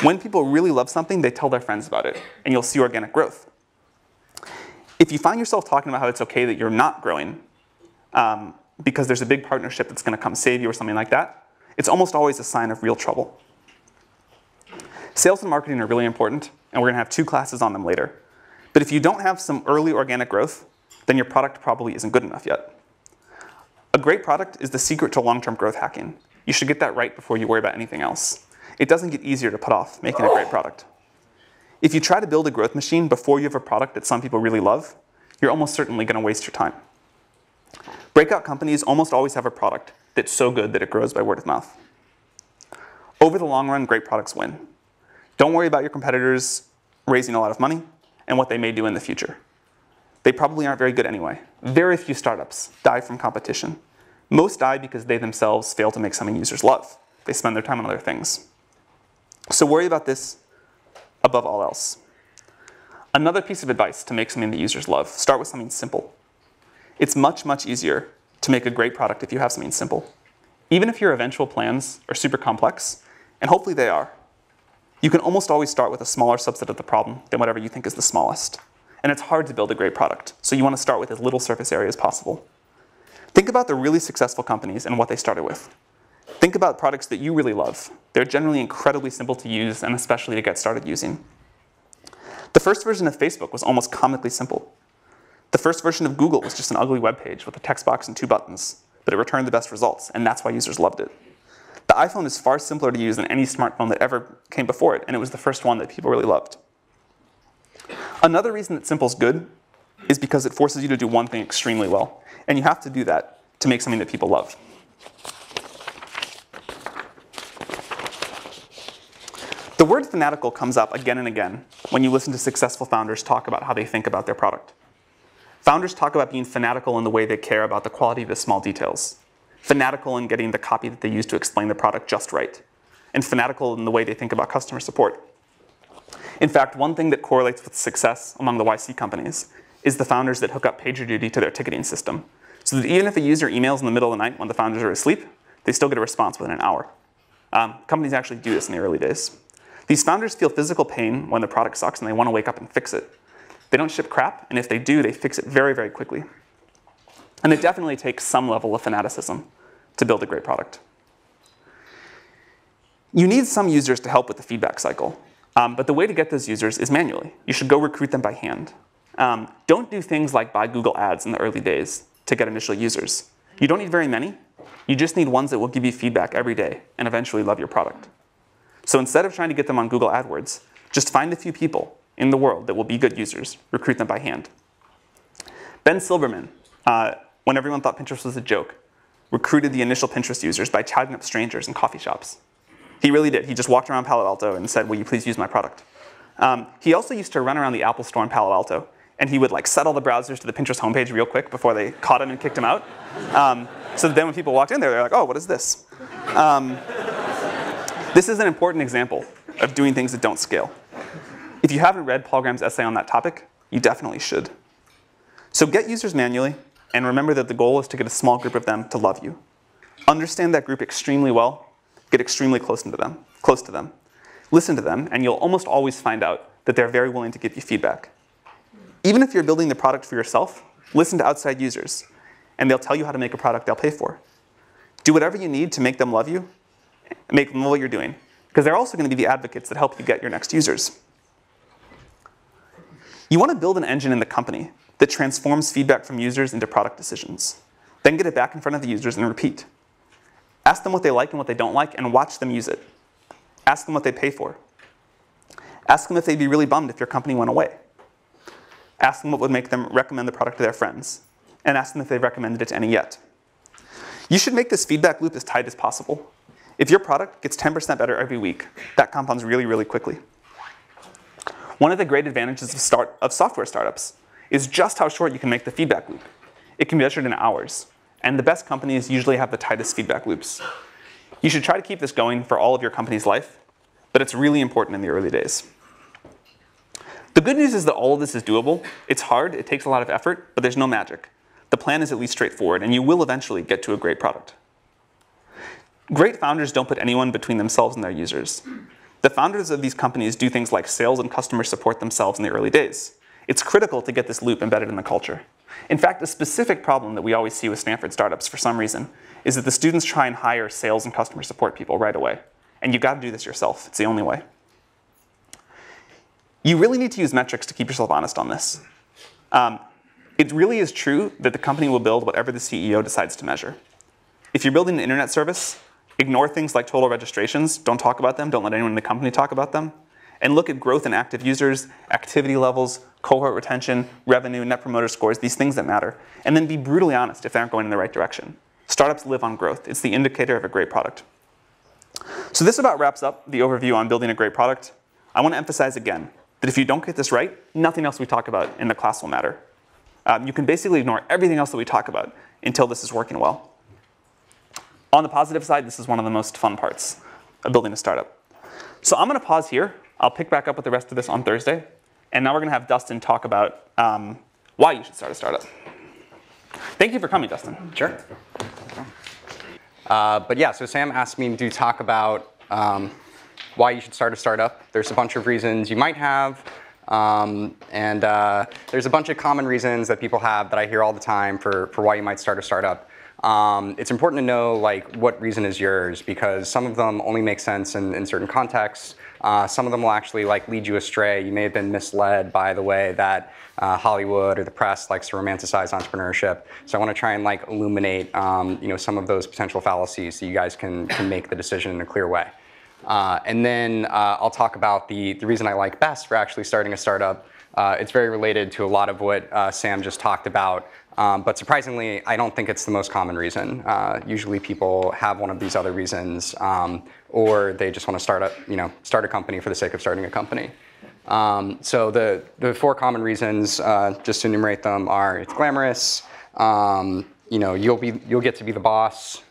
S3: When people really love something, they tell their friends about it, and you'll see organic growth. If you find yourself talking about how it's okay that you're not growing because there's a big partnership that's going to come save you or something like that, it's almost always a sign of real trouble. Sales and marketing are really important, and we're going to have 2 classes on them later. But if you don't have some early organic growth, then your product probably isn't good enough yet. A great product is the secret to long-term growth hacking. You should get that right before you worry about anything else. It doesn't get easier to put off making a great product. If you try to build a growth machine before you have a product that some people really love, you're almost certainly going to waste your time. Breakout companies almost always have a product that's so good that it grows by word of mouth. Over the long run, great products win. Don't worry about your competitors raising a lot of money and what they may do in the future. They probably aren't very good anyway. Very few startups die from competition. Most die because they themselves fail to make something users love. They spend their time on other things. So worry about this above all else. Another piece of advice to make something that users love, start with something simple. It's much, much easier to make a great product if you have something simple. Even if your eventual plans are super complex, and hopefully they are, you can almost always start with a smaller subset of the problem than whatever you think is the smallest. And it's hard to build a great product, so you want to start with as little surface area as possible. Think about the really successful companies and what they started with. Think about products that you really love. They're generally incredibly simple to use and especially to get started using. The first version of Facebook was almost comically simple. The first version of Google was just an ugly web page with a text box and 2 buttons, but it returned the best results, and that's why users loved it. The iPhone is far simpler to use than any smartphone that ever came before it, and it was the first one that people really loved. Another reason that simple is good is because it forces you to do one thing extremely well, and you have to do that to make something that people love. The word fanatical comes up again and again when you listen to successful founders talk about how they think about their product. Founders talk about being fanatical in the way they care about the quality of the small details, fanatical in getting the copy that they use to explain the product just right, and fanatical in the way they think about customer support. In fact, one thing that correlates with success among the YC companies is the founders that hook up PagerDuty to their ticketing system, so that even if a user emails in the middle of the night when the founders are asleep, they still get a response within an hour. Companies actually do this in the early days. These founders feel physical pain when the product sucks and they want to wake up and fix it. They don't ship crap, and if they do, they fix it very, very quickly. And it definitely takes some level of fanaticism to build a great product. You need some users to help with the feedback cycle, but the way to get those users is manually. You should go recruit them by hand. Don't do things like buy Google Ads in the early days to get initial users. You don't need very many. You just need ones that will give you feedback every day and eventually love your product. So instead of trying to get them on Google AdWords, just find a few people in the world that will be good users, recruit them by hand. Ben Silbermann, when everyone thought Pinterest was a joke, recruited the initial Pinterest users by chatting up strangers in coffee shops. He really did. He just walked around Palo Alto and said, will you please use my product? He also used to run around the Apple store in Palo Alto, and he would set all the browsers to the Pinterest homepage real quick before they caught him and kicked him out. So then when people walked in there, they're like, oh, what is this? This is an important example of doing things that don't scale. If you haven't read Paul Graham's essay on that topic, you definitely should. So get users manually, and remember that the goal is to get a small group of them to love you. Understand that group extremely well, get extremely close to them. Listen to them, and you'll almost always find out that they're very willing to give you feedback. Even if you're building the product for yourself, listen to outside users, and they'll tell you how to make a product they'll pay for. Do whatever you need to make them love you, make them know what you're doing, because they're also going to be the advocates that help you get your next users. You want to build an engine in the company that transforms feedback from users into product decisions. Then get it back in front of the users and repeat. Ask them what they like and what they don't like, and watch them use it. Ask them what they pay for. Ask them if they'd be really bummed if your company went away. Ask them what would make them recommend the product to their friends, and ask them if they've recommended it to any yet. You should make this feedback loop as tight as possible. If your product gets 10% better every week, that compounds really, really quickly. One of the great advantages of software startups is just how short you can make the feedback loop. It can be measured in hours, and the best companies usually have the tightest feedback loops. You should try to keep this going for all of your company's life, but it's really important in the early days. The good news is that all of this is doable. It's hard, it takes a lot of effort, but there's no magic. The plan is at least straightforward, and you will eventually get to a great product. Great founders don't put anyone between themselves and their users. The founders of these companies do things like sales and customer support themselves in the early days. It's critical to get this loop embedded in the culture. In fact, a specific problem that we always see with Stanford startups for some reason is that the students try and hire sales and customer support people right away. And you've got to do this yourself. It's the only way. You really need to use metrics to keep yourself honest on this. It really is true that the company will build whatever the CEO decides to measure. If you're building an internet service, ignore things like total registrations. Don't talk about them. Don't let anyone in the company talk about them. And look at growth in active users, activity levels, cohort retention, revenue, net promoter scores, these things that matter. And then be brutally honest if they aren't going in the right direction. Startups live on growth. It's the indicator of a great product. So this about wraps up the overview on building a great product. I want to emphasize again that if you don't get this right, nothing else we talk about in the class will matter. You can basically ignore everything else that we talk about until this is working well. On the positive side, this is one of the most fun parts of building a startup. So I'm going to pause here. I'll pick back up with the rest of this on Thursday. And now we're going to have Dustin talk about why you should start a startup. Thank you for coming, Dustin.
S4: Sure. But yeah, so Sam asked me to talk about why you should start a startup. There's a bunch of reasons you might have. There's a bunch of common reasons that people have that I hear all the time for why you might start a startup. It's important to know like what reason is yours, because some of them only make sense in certain contexts. Some of them will actually like lead you astray. You may have been misled by the way that Hollywood or the press likes to romanticize entrepreneurship. So I want to try and like illuminate some of those potential fallacies so you guys can make the decision in a clear way. And then I'll talk about the reason I like best for actually starting a startup. It's very related to a lot of what Sam just talked about. But surprisingly, I don't think it's the most common reason. Usually people have one of these other reasons, or they just want to start a company for the sake of starting a company. So the 4 common reasons, just to enumerate them, are it's glamorous, you'll get to be the boss,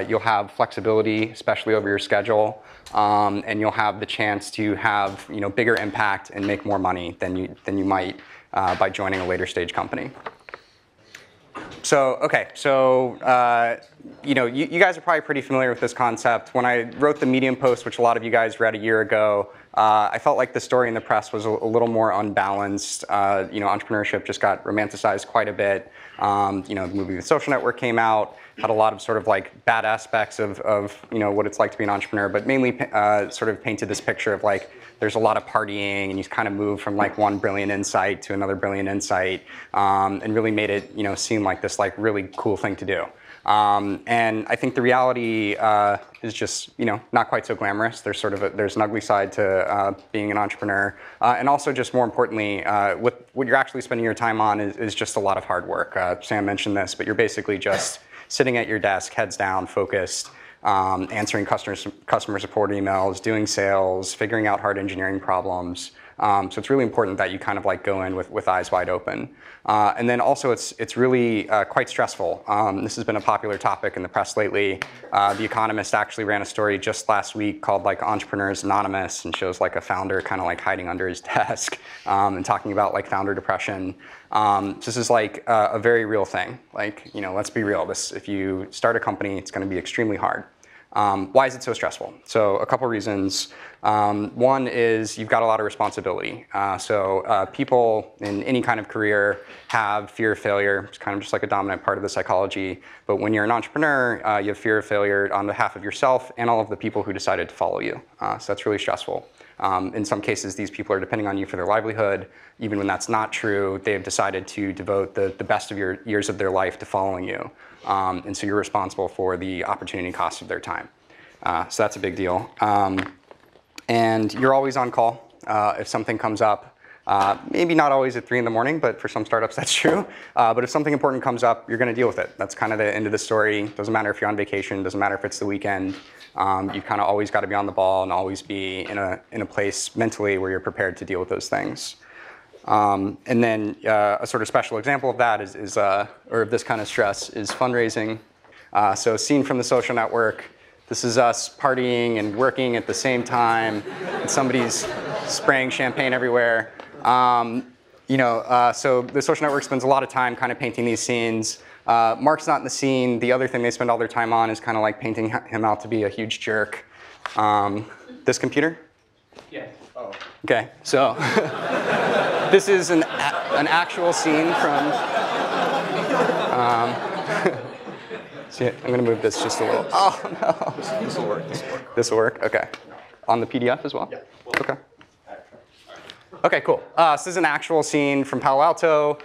S4: you'll have flexibility, especially over your schedule, and you'll have the chance to have bigger impact and make more money than you might by joining a later stage company. So, okay, you guys are probably pretty familiar with this concept. When I wrote the Medium post, which a lot of you guys read a year ago, I felt like the story in the press was a little more unbalanced. Entrepreneurship just got romanticized quite a bit. The movie The Social Network came out, had a lot of sort of like bad aspects of what it's like to be an entrepreneur, but mainly sort of painted this picture of like there's a lot of partying and you kind of move from like one brilliant insight to another brilliant insight, and really made it seem like this like really cool thing to do. And I think the reality is just not quite so glamorous. There's there's an ugly side to being an entrepreneur, and also just more importantly, what you're actually spending your time on is just a lot of hard work. Sam mentioned this, but you're basically just sitting at your desk, heads down, focused, answering customer support emails, doing sales, figuring out hard engineering problems. So it's really important that you kind of like go in with eyes wide open. And then also it's really quite stressful. This has been a popular topic in the press lately. The Economist actually ran a story just last week called like Entrepreneurs Anonymous, and shows like a founder kind of like hiding under his desk and talking about like founder depression. This is like a very real thing. Like, let's be real. If you start a company, it's going to be extremely hard. Why is it so stressful? So a couple reasons. One is you've got a lot of responsibility. People in any kind of career have fear of failure. It's kind of just like a dominant part of the psychology. But when you're an entrepreneur, you have fear of failure on behalf of yourself and all of the people who decided to follow you. So that's really stressful. In some cases, these people are depending on you for their livelihood. Even when that's not true, they've decided to devote the best of your years of their life to following you. And so you're responsible for the opportunity cost of their time. So that's a big deal. And you're always on call if something comes up. Maybe not always at 3 in the morning, but for some startups that's true. But if something important comes up, you're going to deal with it. That's kind of the end of the story. Doesn't matter if you're on vacation. Doesn't matter if it's the weekend. You've kind of always got to be on the ball and always be in a place mentally where you're prepared to deal with those things. And then a sort of special example of that or of this kind of stress is fundraising. So scene from The Social Network. This is us partying and working at the same time, and somebody's spraying champagne everywhere. So The Social Network spends a lot of time kind of painting these scenes. Mark's not in the scene. The other thing they spend all their time on is kind of like painting him out to be a huge jerk. This computer?
S5: Yeah. Oh.
S4: Okay, so this is an actual scene from. See, I'm going to move this just a little. Oh no.
S5: This will work.
S4: This will work. Okay. On the PDF as well.
S5: Yeah.
S4: Okay. Okay, cool. So this is an actual scene from Palo Alto.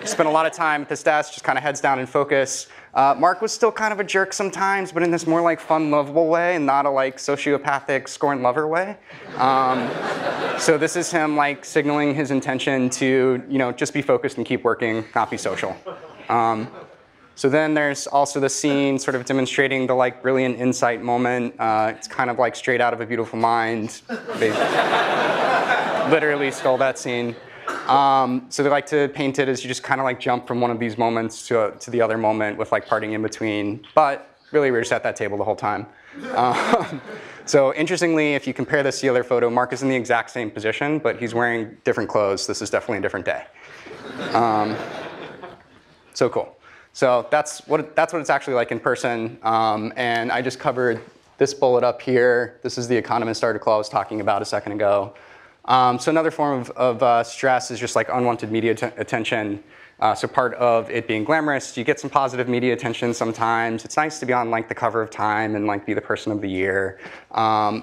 S4: Spent a lot of time at this desk, just kind of heads down and focus. Mark was still kind of a jerk sometimes, but in this more like fun, lovable way, and not a like sociopathic scorn lover way. So this is him like signaling his intention to just be focused and keep working, not be social. So then there's also the scene sort of demonstrating the like brilliant insight moment. It's kind of like straight out of A Beautiful Mind. They literally stole that scene. So they like to paint it as you just kind of like jump from one of these moments to the other moment with like parting in between. But really, we were just at that table the whole time. So interestingly, if you compare this to the other photo, Mark is in the exact same position, but he's wearing different clothes. This is definitely a different day. So cool. So that's what it's actually like in person. And I just covered this bullet up here. This is the economist article I was talking about a second ago. So another form of stress is just like unwanted media attention. So part of it being glamorous, you get some positive media attention sometimes. It's nice to be on like the cover of Time and like be the person of the year.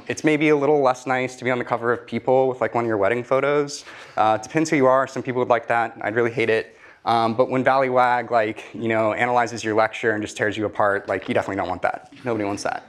S4: It's maybe a little less nice to be on the cover of People with like one of your wedding photos. It depends who you are. Some people would like that. I'd really hate it. But when Valleywag like analyzes your lecture and just tears you apart, like you definitely don't want that. Nobody wants that.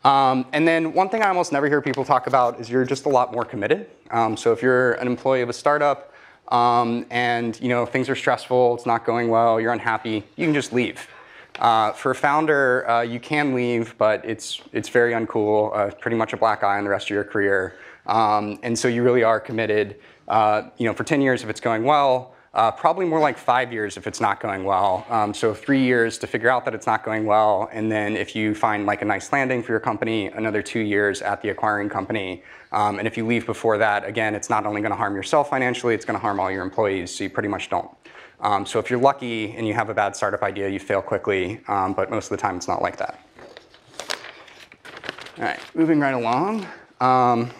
S4: And then one thing I almost never hear people talk about is you're just a lot more committed. So if you're an employee of a startup and things are stressful, it's not going well, you're unhappy, you can just leave. For a founder, you can leave, but it's very uncool, pretty much a black eye on the rest of your career. And so you really are committed. For 10 years if it's going well, probably more like 5 years if it's not going well. So 3 years to figure out that it's not going well, and then if you find like a nice landing for your company, another 2 years at the acquiring company. And if you leave before that, again, it's not only going to harm yourself financially, it's going to harm all your employees, so you pretty much don't. So if you're lucky and you have a bad startup idea, you fail quickly, but most of the time it's not like that. All right, moving right along. And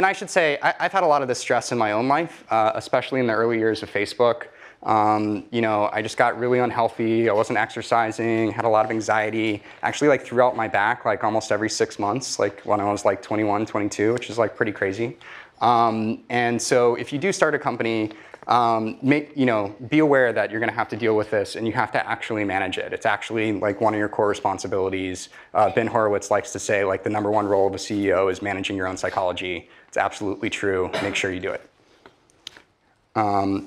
S4: I should say, I've had a lot of this stress in my own life, especially in the early years of Facebook. I just got really unhealthy. I wasn't exercising, had a lot of anxiety, actually like throughout my back, like almost every 6 months, like when I was like 21, 22, which is like pretty crazy. And so if you do start a company, be aware that you're going to have to deal with this and you have to actually manage it. It's actually like one of your core responsibilities. Ben Horowitz likes to say like the #1 role of a CEO is managing your own psychology. It's absolutely true. Make sure you do it.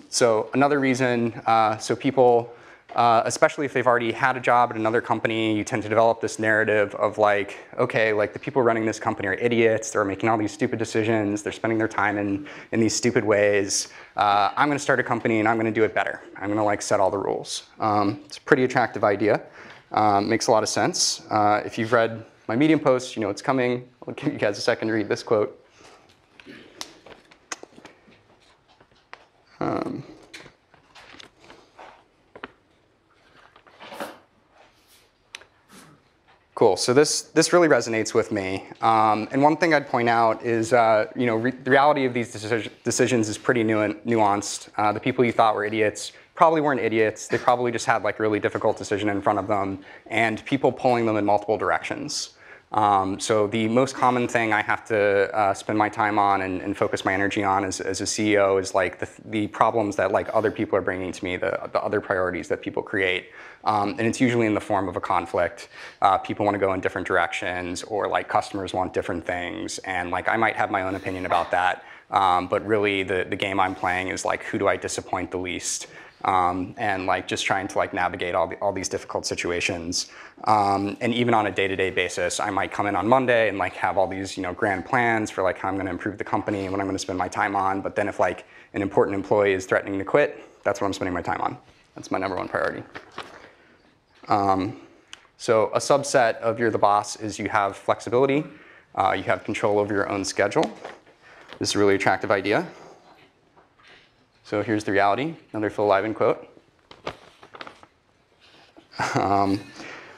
S4: So another reason, so people, especially if they've already had a job at another company, you tend to develop this narrative of like, okay, like the people running this company are idiots. They're making all these stupid decisions. They're spending their time in these stupid ways. I'm going to start a company and I'm going to do it better. I'm going to like set all the rules. It's a pretty attractive idea. Makes a lot of sense. If you've read my Medium post, you know it's coming. I'll give you guys a second to read this quote. Cool. So this really resonates with me. And one thing I'd point out is, the reality of these decisions is pretty nuanced. The people you thought were idiots probably weren't idiots. They probably just had like a really difficult decision in front of them, and people pulling them in multiple directions. So the most common thing I have to spend my time on and focus my energy on as a CEO is like the problems that like other people are bringing to me, the other priorities that people create. And it's usually in the form of a conflict. People want to go in different directions, or like customers want different things. And like I might have my own opinion about that. But really the game I'm playing is like, who do I disappoint the least? And like just trying to like navigate all these difficult situations. And even on a day-to-day basis, I might come in on Monday and like have all these grand plans for like how I'm going to improve the company and what I'm going to spend my time on. But then if like an important employee is threatening to quit, that's what I'm spending my time on. That's my #1 priority. So a subset of you're the boss is you have flexibility. You have control over your own schedule. This is a really attractive idea. So here's the reality, another Phil Liven quote.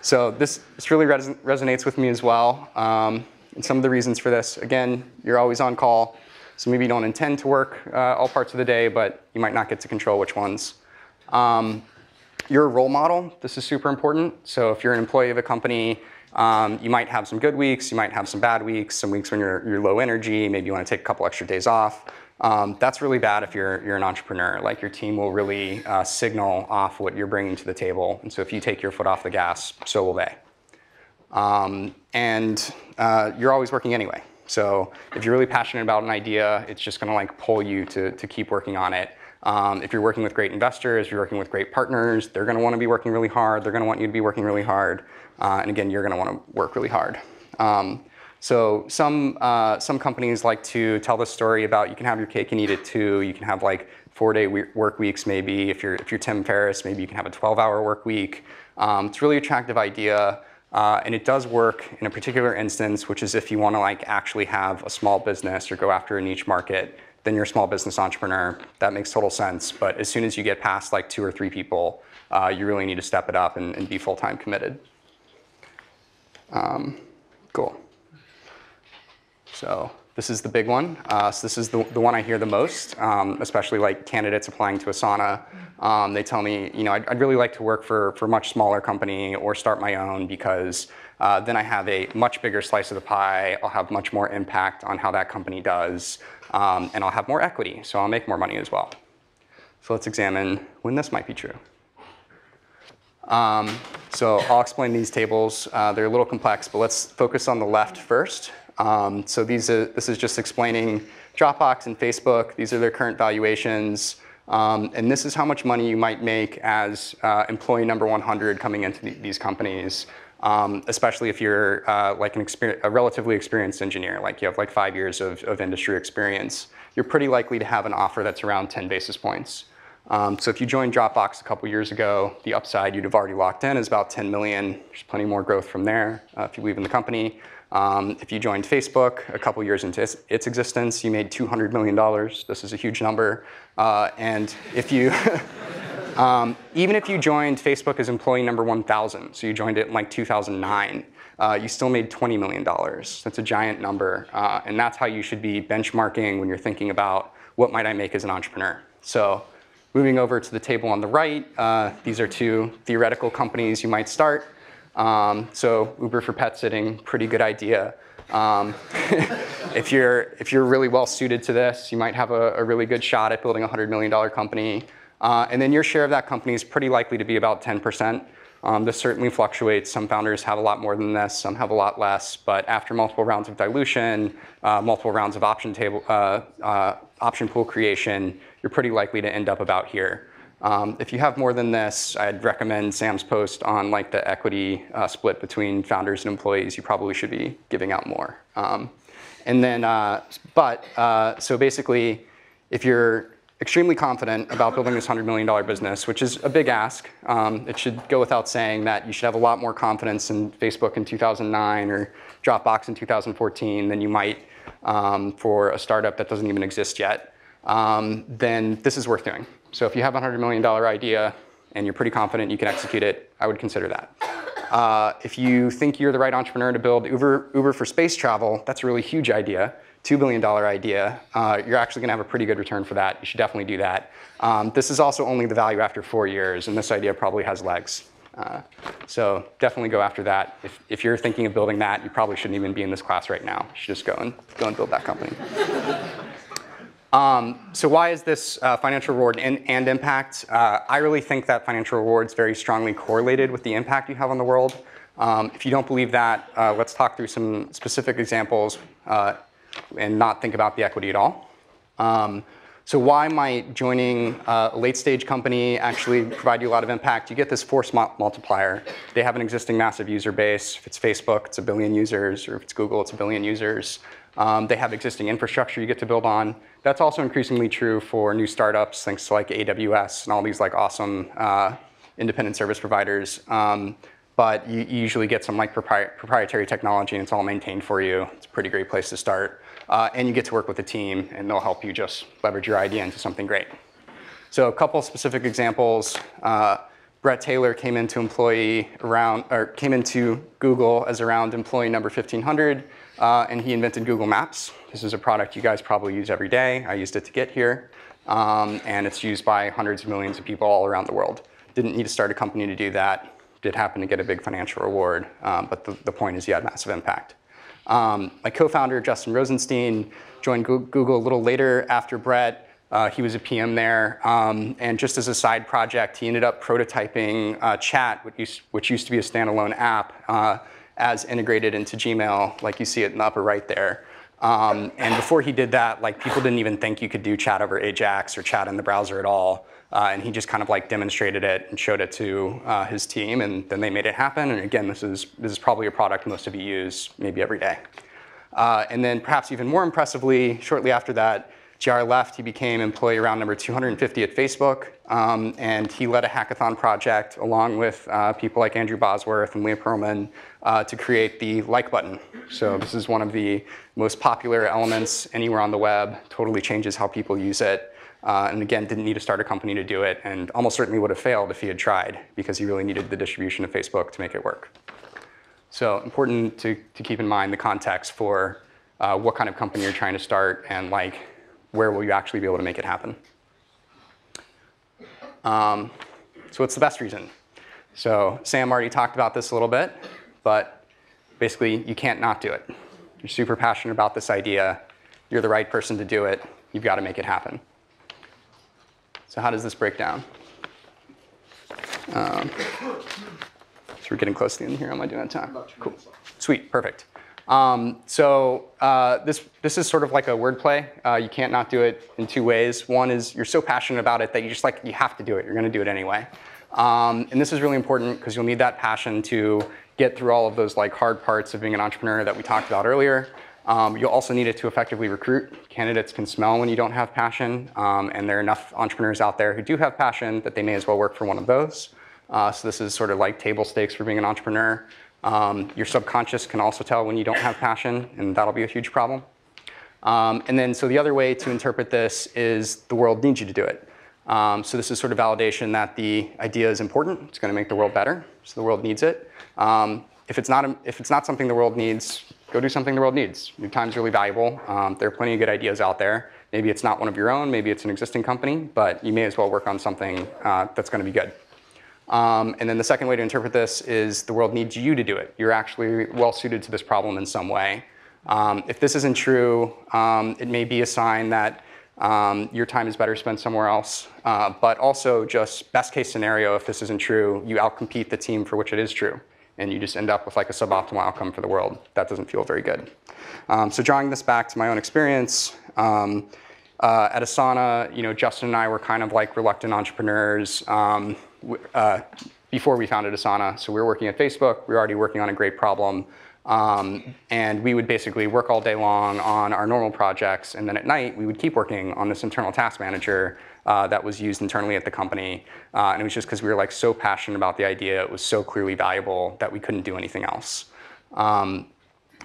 S4: So this really resonates with me as well. And some of the reasons for this, again, you're always on call. So maybe you don't intend to work all parts of the day, but you might not get to control which ones. You're a role model. This is super important. So if you're an employee of a company, you might have some good weeks, you might have some bad weeks, some weeks when you're low energy, maybe you want to take a couple extra days off. That's really bad if you're an entrepreneur. Like your team will really signal off what you're bringing to the table. And so if you take your foot off the gas, so will they. You're always working anyway. So if you're really passionate about an idea, it's just going to like pull you to keep working on it. If you're working with great investors, you're working with great partners, they're going to want to be working really hard. They're going to want you to be working really hard. And again, you're going to want to work really hard. So some companies like to tell the story about you can have your cake and eat it too. You can have like 4-day work weeks maybe. If you're Tim Ferriss, maybe you can have a 12-hour work week. It's a really attractive idea. And it does work in a particular instance, which is if you want to like actually have a small business or go after a niche market, then you're a small business entrepreneur. That makes total sense. But as soon as you get past like 2 or 3 people, you really need to step it up and be full-time committed. Cool. So this is the big one. So this is the one I hear the most, especially like candidates applying to Asana. They tell me, I'd really like to work for a much smaller company or start my own because then I have a much bigger slice of the pie. I'll have much more impact on how that company does, and I'll have more equity, so I'll make more money as well. So let's examine when this might be true. So I'll explain these tables. They're a little complex, but let's focus on the left first. So this is just explaining Dropbox and Facebook. These are their current valuations. And this is how much money you might make as employee number 100 coming into these companies, especially if you're like a relatively experienced engineer, like you have like 5 years of industry experience. You're pretty likely to have an offer that's around 10 basis points. So if you joined Dropbox a couple years ago, the upside you'd have already locked in is about 10 million. There's plenty more growth from there if you believe in the company. If you joined Facebook a couple years into its existence, you made $200 million. This is a huge number. And if you, even if you joined Facebook as employee number 1,000, so you joined it in like 2009, you still made $20 million. That's a giant number. And that's how you should be benchmarking when you're thinking about what might I make as an entrepreneur. So moving over to the table on the right, these are 2 theoretical companies you might start. So Uber for pet sitting, pretty good idea. If you're really well suited to this, you might have a really good shot at building a $100 million company. And then your share of that company is pretty likely to be about 10%. This certainly fluctuates. Some founders have a lot more than this, some have a lot less. But after multiple rounds of dilution, multiple rounds of option pool creation, you're pretty likely to end up about here. If you have more than this, I'd recommend Sam's post on like the equity split between founders and employees. You probably should be giving out more. So basically, if you're extremely confident about building this $100 million business, which is a big ask, it should go without saying that you should have a lot more confidence in Facebook in 2009 or Dropbox in 2014 than you might for a startup that doesn't even exist yet. Then this is worth doing. So if you have a $100 million idea and you're pretty confident you can execute it, I would consider that. If you think you're the right entrepreneur to build Uber for space travel, that's a really huge idea, $2 billion idea. You're actually going to have a pretty good return for that. You should definitely do that. This is also only the value after 4 years, and this idea probably has legs. So definitely go after that. If you're thinking of building that, you probably shouldn't even be in this class right now. You should just go and build that company. So why is this financial reward and impact? I really think that financial reward is very strongly correlated with the impact you have on the world. If you don't believe that, let's talk through some specific examples and not think about the equity at all. So why might joining a late-stage company actually provide you a lot of impact? You get this force multiplier. They have an existing massive user base. If it's Facebook, it's 1 billion users, or if it's Google, it's 1 billion users. They have existing infrastructure you get to build on. That's also increasingly true for new startups, thanks to like AWS and all these like awesome independent service providers. But you usually get some like proprietary technology and it's all maintained for you. It's a pretty great place to start. And you get to work with a team and they'll help you just leverage your idea into something great. So a couple specific examples. Brett Taylor came into Google as around employee number 1,500, and he invented Google Maps. This is a product you guys probably use every day. I used it to get here, and it's used by hundreds of millions of people all around the world. Didn't need to start a company to do that. Did happen to get a big financial reward, but the point is you had massive impact. My co-founder, Justin Rosenstein, joined Google a little later after Brett. He was a PM there, and just as a side project, he ended up prototyping Chat, which used to be a standalone app, as integrated into Gmail, like you see it in the upper right there. And before he did that, like people didn't even think you could do chat over Ajax or chat in the browser at all. And he just kind of like demonstrated it and showed it to his team, and then they made it happen. And again, this is probably a product most of you use maybe every day. And then perhaps even more impressively, shortly after that, GR left, he became employee round number 250 at Facebook, and he led a hackathon project along with people like Andrew Bosworth and Leah Pearlman to create the like button. So this is one of the most popular elements anywhere on the web, totally changes how people use it. And again, didn't need to start a company to do it, and almost certainly would have failed if he had tried, because he really needed the distribution of Facebook to make it work. So important to keep in mind the context for what kind of company you're trying to start, and like where will you actually be able to make it happen. So what's the best reason? So Sam already talked about this a little bit, but basically you can't not do it. You're super passionate about this idea. You're the right person to do it. You've got to make it happen. So how does this break down? So we're getting close to the end here. Am I doing on time? Cool. Sweet, perfect. This is sort of like a wordplay. You can't not do it in two ways. One is you're so passionate about it that you have to do it. You're going to do it anyway. And this is really important because you'll need that passion to get through all of those like hard parts of being an entrepreneur that we talked about earlier. You'll also need it to effectively recruit. Candidates can smell when you don't have passion, and there are enough entrepreneurs out there who do have passion that they may as well work for one of those. So this is sort of like table stakes for being an entrepreneur. Your subconscious can also tell when you don't have passion, and that'll be a huge problem. And then, so the other way to interpret this is the world needs you to do it. So this is sort of validation that the idea is important. It's going to make the world better, so the world needs it. If it's not something the world needs, go do something the world needs. Your time's really valuable. There are plenty of good ideas out there. Maybe it's not one of your own, maybe it's an existing company, but you may as well work on something that's going to be good. And then the second way to interpret this is the world needs you to do it. You're actually well suited to this problem in some way. If this isn't true, it may be a sign that your time is better spent somewhere else. But also, just best case scenario, if this isn't true, you outcompete the team for which it is true. And you just end up with like a suboptimal outcome for the world. That doesn't feel very good. So drawing this back to my own experience, at Asana, Justin and I were kind of like reluctant entrepreneurs before we founded Asana. So we were working at Facebook. We were already working on a great problem. And we would basically work all day long on our normal projects. And then at night, we would keep working on this internal task manager that was used internally at the company. And it was just because we were like so passionate about the idea. It was so clearly valuable that we couldn't do anything else.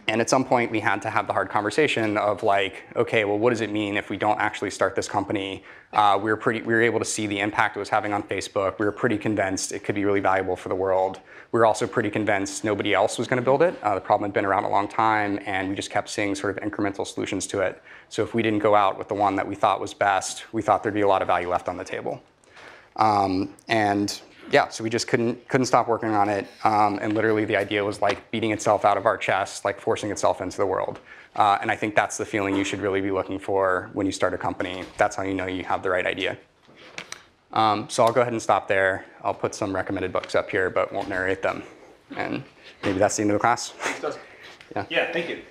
S4: And at some point, we had to have the hard conversation of like, okay, well, what does it mean if we don't actually start this company? We were able to see the impact it was having on Facebook. We were pretty convinced it could be really valuable for the world. We were also pretty convinced nobody else was going to build it. The problem had been around a long time, and we just kept seeing sort of incremental solutions to it. So if we didn't go out with the one that we thought was best, we thought there'd be a lot of value left on the table. And yeah, so we just couldn't stop working on it. And literally the idea was like beating itself out of our chest, like forcing itself into the world. And I think that's the feeling you should really be looking for when you start a company. That's how you know you have the right idea. So I'll go ahead and stop there. I'll put some recommended books up here, but won't narrate them. And maybe that's the end of the class.
S3: Yeah, thank you.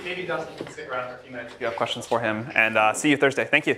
S3: Maybe Dustin can stick around for a few minutes if you have questions for him. And see you Thursday. Thank you.